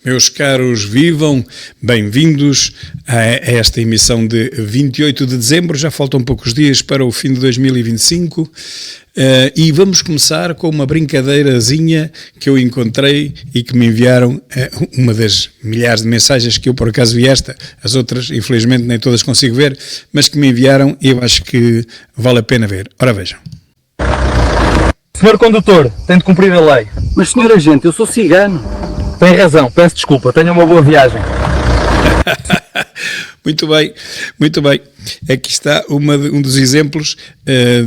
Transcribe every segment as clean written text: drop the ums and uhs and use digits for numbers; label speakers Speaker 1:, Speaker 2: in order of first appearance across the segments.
Speaker 1: Meus caros, vivam, bem-vindos a esta emissão de 28 de dezembro, já faltam poucos dias para o fim de 2025 e vamos começar com uma brincadeirazinha que eu encontrei e que me enviaram, uma das milhares de mensagens que eu por acaso vi as outras infelizmente nem todas consigo ver, mas que me enviaram e eu acho que vale a pena ver. Ora vejam.
Speaker 2: Senhor condutor, tem de cumprir a lei.
Speaker 3: Mas senhor agente, eu sou cigano.
Speaker 2: Tem razão, peço desculpa, tenha uma boa viagem.
Speaker 1: Muito bem, muito bem. Aqui está um dos exemplos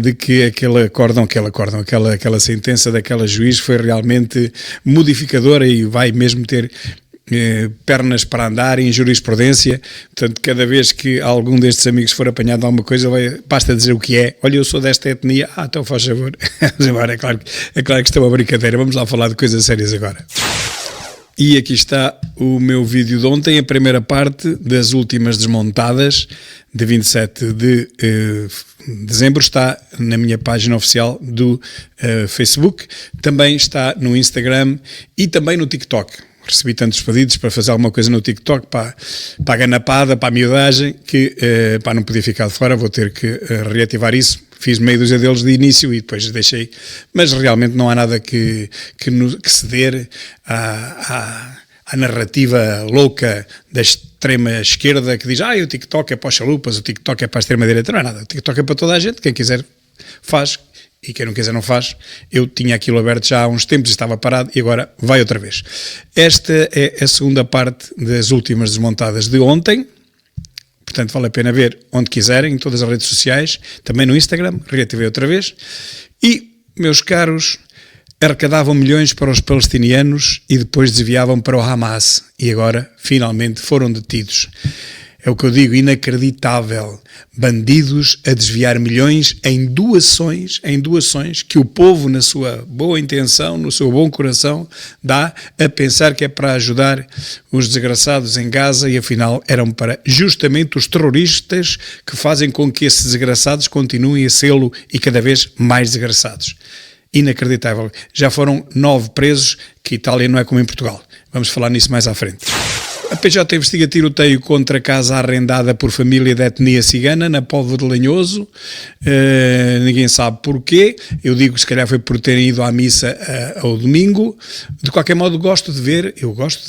Speaker 1: de que aquela sentença daquela juiz foi realmente modificadora e vai mesmo ter pernas para andar em jurisprudência. Portanto, cada vez que algum destes amigos for apanhado de alguma coisa, basta dizer o que é. Olha, eu sou desta etnia. Então faz favor. É claro que isto é uma brincadeira. Vamos lá falar de coisas sérias agora. E aqui está o meu vídeo de ontem, a primeira parte das últimas desmontadas de 27 de dezembro. Está na minha página oficial do Facebook, também está no Instagram e também no TikTok. Recebi tantos pedidos para fazer alguma coisa no TikTok, para a ganapada, para a miudagem, que não podia ficar de fora, vou ter que reativar isso. Fiz meio dúzia deles de início e depois deixei, mas realmente não há nada que ceder à narrativa louca da extrema esquerda que diz o TikTok é para os chalupas, o TikTok é para a extrema direita. Não é nada, o TikTok é para toda a gente, quem quiser faz e quem não quiser não faz. Eu tinha aquilo aberto já há uns tempos e estava parado e agora vai outra vez. Esta é a segunda parte das últimas desmontadas de ontem. Portanto, vale a pena ver onde quiserem, em todas as redes sociais, também no Instagram, reativei outra vez. E, meus caros, arrecadavam milhões para os palestinianos e depois desviavam para o Hamas. E agora, finalmente, foram detidos. É o que eu digo, inacreditável. Bandidos a desviar milhões em doações que o povo, na sua boa intenção, no seu bom coração, dá a pensar que é para ajudar os desgraçados em Gaza e afinal eram para justamente os terroristas que fazem com que esses desgraçados continuem a sê-lo e cada vez mais desgraçados. Inacreditável. Já foram 9 presos, que Itália não é como em Portugal. Vamos falar nisso mais à frente. A PJ investiga tiroteio contra casa arrendada por família da etnia cigana na Póvoa de Lanhoso. Ninguém sabe porquê. Eu digo que se calhar foi por terem ido à missa ao domingo. De qualquer modo, eu gosto de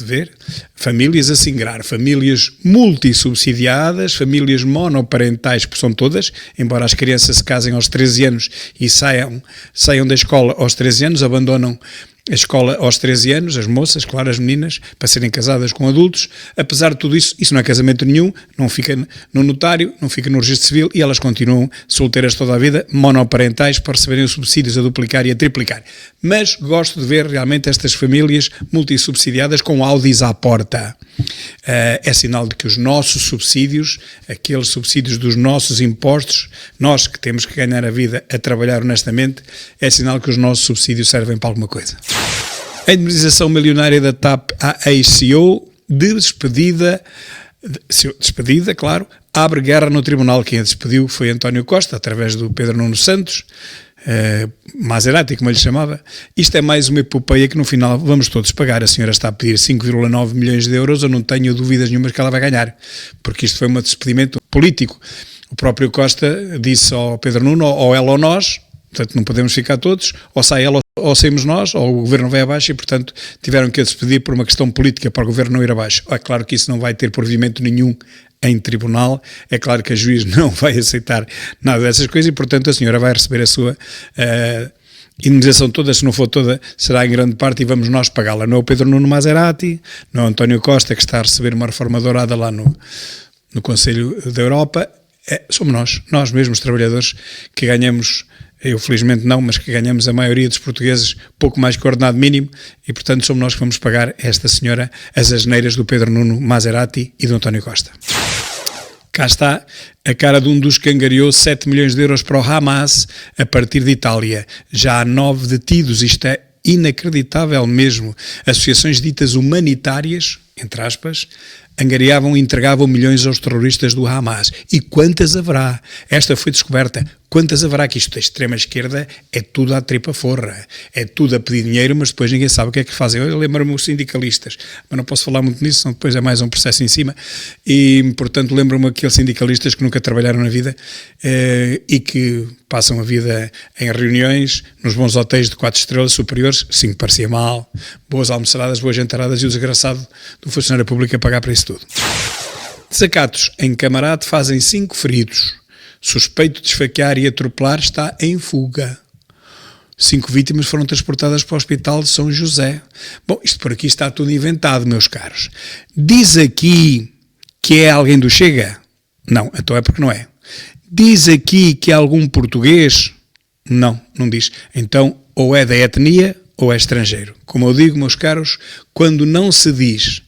Speaker 1: ver famílias a se ingrar, famílias multissubsidiadas, famílias monoparentais, porque são todas, embora as crianças se casem aos 13 anos e saiam da escola aos 13 anos, abandonam a escola aos 13 anos, as moças, claro, as meninas, para serem casadas com adultos. Apesar de tudo isso não é casamento nenhum, não fica no notário, não fica no registro civil e elas continuam solteiras toda a vida, monoparentais, para receberem os subsídios a duplicar e a triplicar. Mas gosto de ver realmente estas famílias multissubsidiadas com Audis à porta. É sinal de que os nossos subsídios, aqueles subsídios dos nossos impostos, nós que temos que ganhar a vida a trabalhar honestamente, é sinal que os nossos subsídios servem para alguma coisa. A indemnização milionária da TAP à ex-CEO, despedida, abre guerra no tribunal. Quem a despediu foi António Costa, através do Pedro Nuno Santos, Maserati, como ele chamava. Isto é mais uma epopeia que no final vamos todos pagar. A senhora está a pedir 5,9 milhões de euros, eu não tenho dúvidas nenhumas que ela vai ganhar, porque isto foi um despedimento político. O próprio Costa disse ao Pedro Nuno, ou ela ou nós, portanto não podemos ficar todos, ou sai ela ou saímos nós, ou o governo vai abaixo e, portanto, tiveram que a despedir por uma questão política para o governo não ir abaixo. É claro que isso não vai ter provimento nenhum em tribunal, é claro que a juiz não vai aceitar nada dessas coisas e, portanto, a senhora vai receber a sua indemnização toda, se não for toda, será em grande parte e vamos nós pagá-la. Não é o Pedro Nuno Maserati, não é o António Costa que está a receber uma reforma dourada lá no Conselho da Europa, somos nós mesmos, trabalhadores, que ganhamos. Eu felizmente não, mas que ganhamos a maioria dos portugueses pouco mais que o ordenado mínimo e, portanto, somos nós que vamos pagar esta senhora as asneiras do Pedro Nuno Maserati e do António Costa. Cá está a cara de um dos que angariou 7 milhões de euros para o Hamas a partir de Itália. Já há 9 detidos, isto é inacreditável mesmo. Associações ditas humanitárias, entre aspas, angariavam e entregavam milhões aos terroristas do Hamas. E quantas haverá? Esta foi descoberta. Quantas haverá? Que isto da extrema-esquerda é tudo à tripa forra. É tudo a pedir dinheiro, mas depois ninguém sabe o que é que fazem. Eu lembro-me os sindicalistas, mas não posso falar muito nisso, senão depois é mais um processo em cima. E, portanto, lembro-me aqueles sindicalistas que nunca trabalharam na vida e que passam a vida em reuniões, nos bons hotéis de 4 estrelas superiores, sim, que parecia mal, boas almoçaradas, boas jantaradas, e o desgraçado do funcionário público a pagar para isso tudo. Desacatos em Camarate fazem 5 feridos. Suspeito de esfaquear e atropelar está em fuga. 5 vítimas foram transportadas para o Hospital de São José. Bom, isto por aqui está tudo inventado, meus caros. Diz aqui que é alguém do Chega? Não, então é porque não é. Diz aqui que é algum português? Não, não diz. Então, ou é da etnia ou é estrangeiro. Como eu digo, meus caros, quando não se diz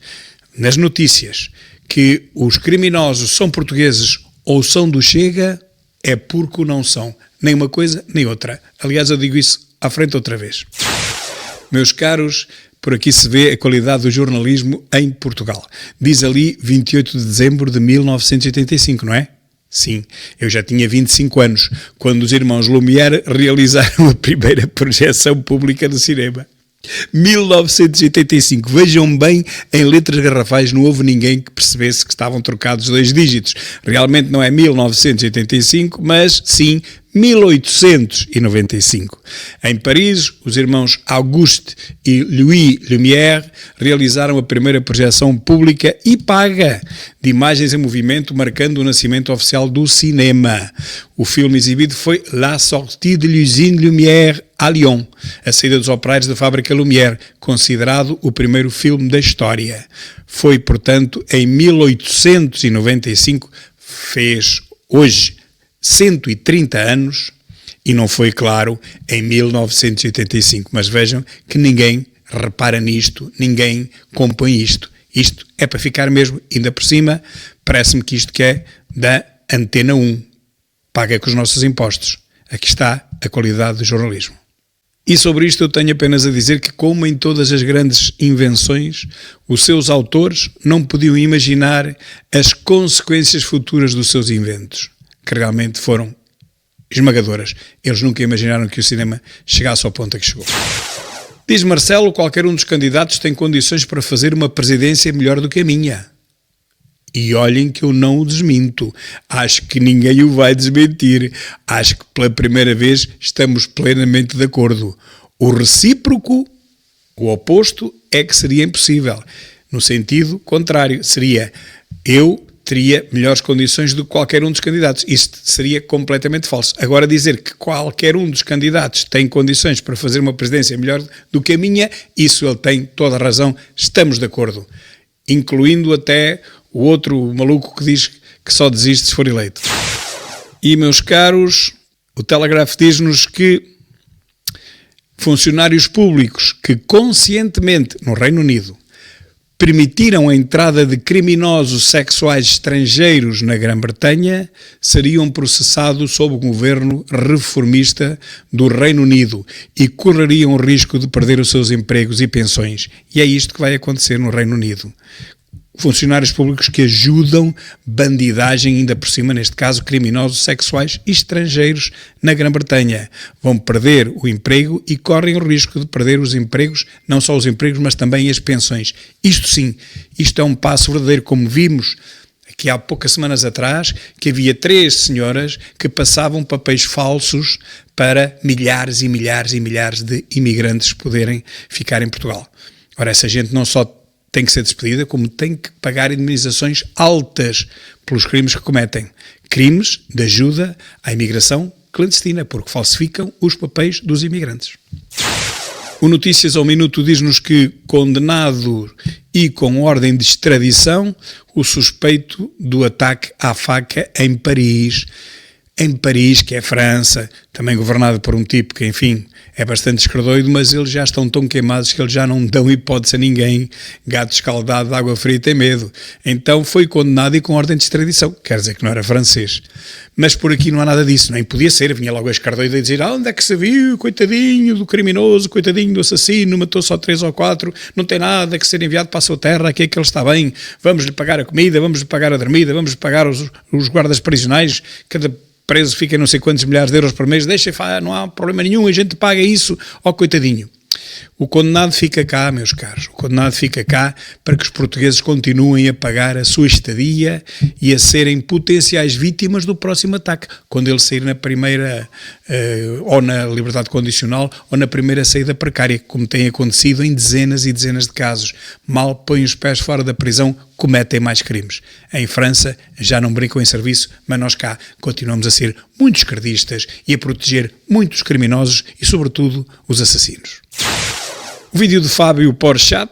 Speaker 1: nas notícias que os criminosos são portugueses ou são do Chega, é porque não são. Nem uma coisa, nem outra. Aliás, eu digo isso à frente outra vez. Meus caros, por aqui se vê a qualidade do jornalismo em Portugal. Diz ali 28 de dezembro de 1985, não é? Sim, eu já tinha 25 anos, quando os irmãos Lumière realizaram a primeira projeção pública do cinema. 1985, vejam bem, em letras garrafais não houve ninguém que percebesse que estavam trocados 2 dígitos. Realmente não é 1985, mas sim 1895. Em Paris, os irmãos Auguste e Louis Lumière realizaram a primeira projeção pública e paga de imagens em movimento, marcando o nascimento oficial do cinema. O filme exibido foi La Sortie de l'Usine Lumière à Lyon, a saída dos operários da fábrica Lumière, considerado o primeiro filme da história. Foi, portanto, em 1895, fez hoje 130 anos, e não foi, claro, em 1985. Mas vejam que ninguém repara nisto, ninguém compõe isto. Isto é para ficar mesmo, ainda por cima, parece-me que isto que é da Antena 1. Paga com os nossos impostos. Aqui está a qualidade do jornalismo. E sobre isto eu tenho apenas a dizer que, como em todas as grandes invenções, os seus autores não podiam imaginar as consequências futuras dos seus inventos, que realmente foram esmagadoras. Eles nunca imaginaram que o cinema chegasse ao ponto a que chegou. Diz Marcelo, qualquer um dos candidatos tem condições para fazer uma presidência melhor do que a minha. E olhem que eu não o desminto. Acho que ninguém o vai desmentir. Acho que pela primeira vez estamos plenamente de acordo. O recíproco, o oposto, é que seria impossível. No sentido contrário, seria eu teria melhores condições do que qualquer um dos candidatos. Isto seria completamente falso. Agora dizer que qualquer um dos candidatos tem condições para fazer uma presidência melhor do que a minha, isso ele tem toda a razão. Estamos de acordo. Incluindo até o outro maluco que diz que só desiste se for eleito. E, meus caros, o Telegraph diz-nos que funcionários públicos que conscientemente, no Reino Unido, permitiram a entrada de criminosos sexuais estrangeiros na Grã-Bretanha seriam processados sob o governo reformista do Reino Unido e correriam o risco de perder os seus empregos e pensões. E é isto que vai acontecer no Reino Unido. Funcionários públicos que ajudam bandidagem, ainda por cima, neste caso, criminosos sexuais estrangeiros na Grã-Bretanha. Vão perder o emprego e correm o risco de perder os empregos, não só os empregos, mas também as pensões. Isto sim, isto é um passo verdadeiro, como vimos aqui há poucas semanas atrás, que havia 3 senhoras que passavam papéis falsos para milhares e milhares e milhares de imigrantes poderem ficar em Portugal. Ora, essa gente não só tem que ser despedida, como tem que pagar indemnizações altas pelos crimes que cometem. Crimes de ajuda à imigração clandestina, porque falsificam os papéis dos imigrantes. O Notícias ao Minuto diz-nos que, condenado e com ordem de extradição, o suspeito do ataque à faca em Paris. Em Paris, que é França, também governado por um tipo que, enfim, é bastante esquerdoide, mas eles já estão tão queimados que eles já não dão hipótese a ninguém. Gato escaldado de água fria tem medo. Então foi condenado e com ordem de extradição. Quer dizer que não era francês. Mas por aqui não há nada disso, nem podia ser. Vinha logo a esquerdoide a dizer: onde é que se viu? Coitadinho do criminoso, coitadinho do assassino, matou só 3 ou 4, não tem nada que ser enviado para a sua terra, aqui é que ele está bem. Vamos-lhe pagar a comida, vamos-lhe pagar a dormida, vamos-lhe pagar os guardas prisionais, cada preso fica não sei quantos milhares de euros por mês, não há problema nenhum, a gente paga isso, coitadinho. O condenado fica cá, meus caros, o condenado fica cá para que os portugueses continuem a pagar a sua estadia e a serem potenciais vítimas do próximo ataque, quando ele sair na primeira, ou na liberdade condicional, ou na primeira saída precária, como tem acontecido em dezenas e dezenas de casos. Mal põem os pés fora da prisão, cometem mais crimes. Em França já não brincam em serviço, mas nós cá continuamos a ser muito esquerdistas e a proteger muitos criminosos e, sobretudo, os assassinos. O vídeo de Fábio Porchat,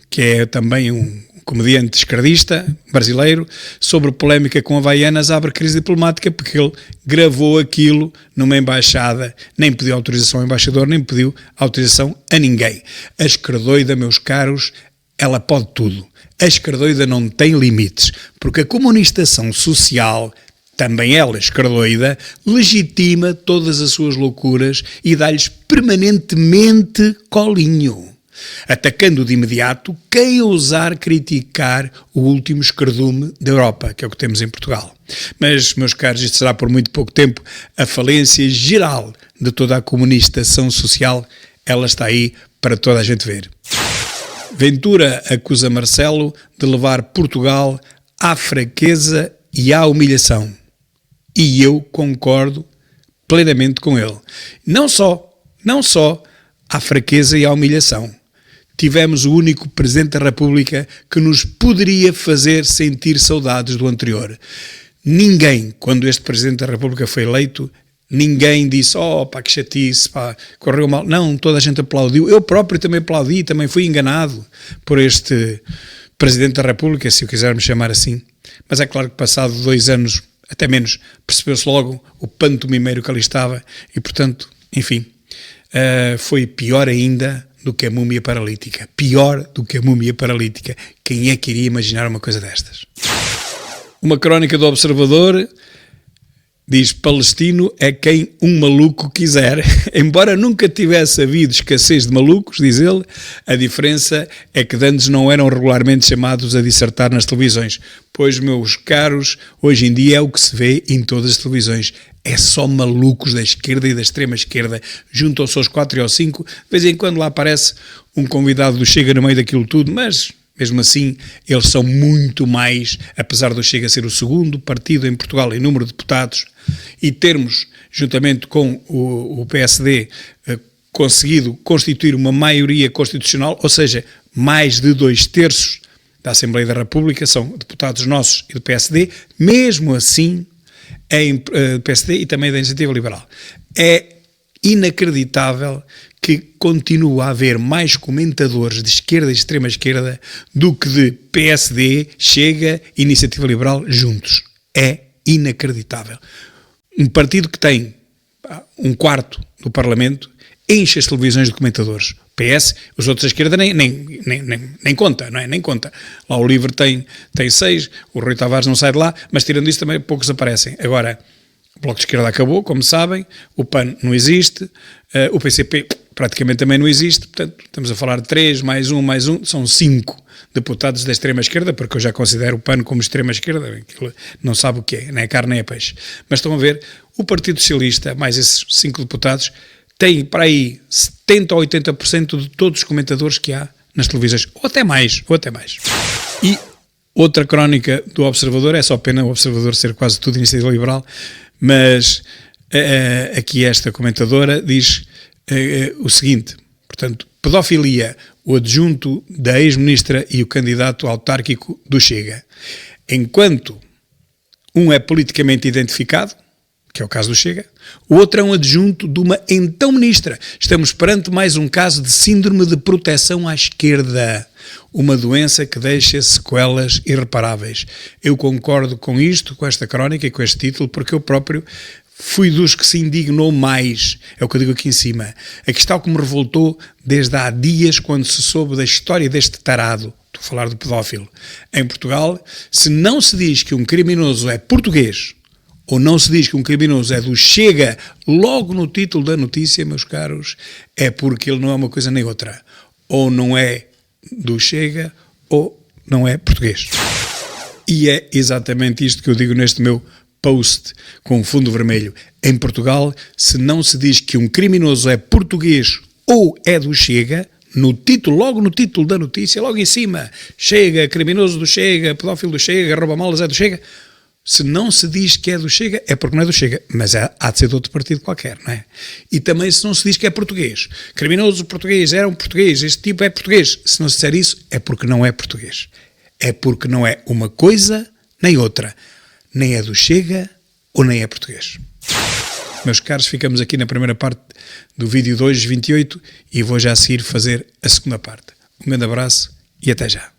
Speaker 1: que é também um comediante esquerdista brasileiro, sobre polémica com Havaianas, abre crise diplomática porque ele gravou aquilo numa embaixada, nem pediu autorização ao embaixador, nem pediu autorização a ninguém. A esquerdoida, meus caros, ela pode tudo. A esquerdoida não tem limites, porque a comunistação social, também ela, esquerdoida, legitima todas as suas loucuras e dá-lhes permanentemente colinho, atacando de imediato quem ousar criticar o último esquerdume da Europa, que é o que temos em Portugal. Mas, meus caros, isto será por muito pouco tempo. A falência geral de toda a comunistação social, ela está aí para toda a gente ver. Ventura acusa Marcelo de levar Portugal à fraqueza e à humilhação. E eu concordo plenamente com ele. Não só à fraqueza e à humilhação. Tivemos o único Presidente da República que nos poderia fazer sentir saudades do anterior. Ninguém, quando este Presidente da República foi eleito, ninguém disse: pá, que chatice, pá, correu mal. Não, toda a gente aplaudiu. Eu próprio também aplaudi, também fui enganado por este Presidente da República, se o quisermos chamar assim. Mas é claro que passado 2 anos, até menos, percebeu-se logo o pantomimeiro que ali estava e, portanto, enfim, foi pior ainda do que a múmia paralítica. Pior do que a múmia paralítica. Quem é que iria imaginar uma coisa destas? Uma crónica do Observador diz: palestino é quem um maluco quiser. Embora nunca tivesse havido escassez de malucos, diz ele, a diferença é que antes não eram regularmente chamados a dissertar nas televisões. Pois, meus caros, hoje em dia é o que se vê em todas as televisões. É só malucos da esquerda e da extrema esquerda. Juntam-se aos 4 ou 5. De vez em quando lá aparece um convidado do Chega no meio daquilo tudo, mas mesmo assim, eles são muito mais, apesar do Chega ser o segundo partido em Portugal em número de deputados e termos, juntamente com o PSD, conseguido constituir uma maioria constitucional, ou seja, mais de 2/3 da Assembleia da República são deputados nossos e do PSD, mesmo assim, do PSD e também da Iniciativa Liberal. É inacreditável que continua a haver mais comentadores de esquerda e extrema esquerda do que de PSD, Chega e Iniciativa Liberal juntos. É inacreditável. Um partido que tem 1/4 do Parlamento enche as televisões de comentadores. PS, os outros da esquerda nem conta, não é? Nem conta. Lá o LIVRE tem 6, o Rui Tavares não sai de lá, mas tirando isso também poucos aparecem. Agora, o Bloco de Esquerda acabou, como sabem, o PAN não existe, o PCP praticamente também não existe, portanto estamos a falar de 3, mais um, são 5 deputados da extrema-esquerda, porque eu já considero o PAN como extrema-esquerda, aquilo não sabe o que é, nem é carne nem é peixe. Mas estão a ver, o Partido Socialista, mais esses 5 deputados, tem para aí 70% ou 80% de todos os comentadores que há nas televisões, ou até mais. E outra crónica do Observador, é só pena o Observador ser quase tudo Iniciativa Liberal, mas aqui esta comentadora diz o seguinte, portanto, pedofilia, o adjunto da ex-ministra e o candidato autárquico do Chega. Enquanto um é politicamente identificado, que é o caso do Chega, o outro é um adjunto de uma então ministra. Estamos perante mais um caso de síndrome de proteção à esquerda, uma doença que deixa sequelas irreparáveis. Eu concordo com isto, com esta crónica e com este título, porque eu próprio Fui dos que se indignou mais, é o que eu digo aqui em cima. Aqui está o que me revoltou desde há dias quando se soube da história deste tarado, estou a falar do pedófilo. Em Portugal, se não se diz que um criminoso é português, ou não se diz que um criminoso é do Chega logo no título da notícia, meus caros, é porque ele não é uma coisa nem outra. Ou não é do Chega, ou não é português. E é exatamente isto que eu digo neste meu post com fundo vermelho. Em Portugal, se não se diz que um criminoso é português ou é do Chega, no título, logo no título da notícia, logo em cima, Chega, criminoso do Chega, pedófilo do Chega, rouba-malas é do Chega. Se não se diz que é do Chega, é porque não é do Chega, mas há de ser de outro partido qualquer, não é? E também se não se diz que é português. Criminoso português, era um português, este tipo é português. Se não se disser isso, é porque não é português. É porque não é uma coisa nem outra. Nem é do Chega ou nem é português. Meus caros, ficamos aqui na primeira parte do vídeo de hoje, 28, e vou já a seguir fazer a segunda parte. Um grande abraço e até já.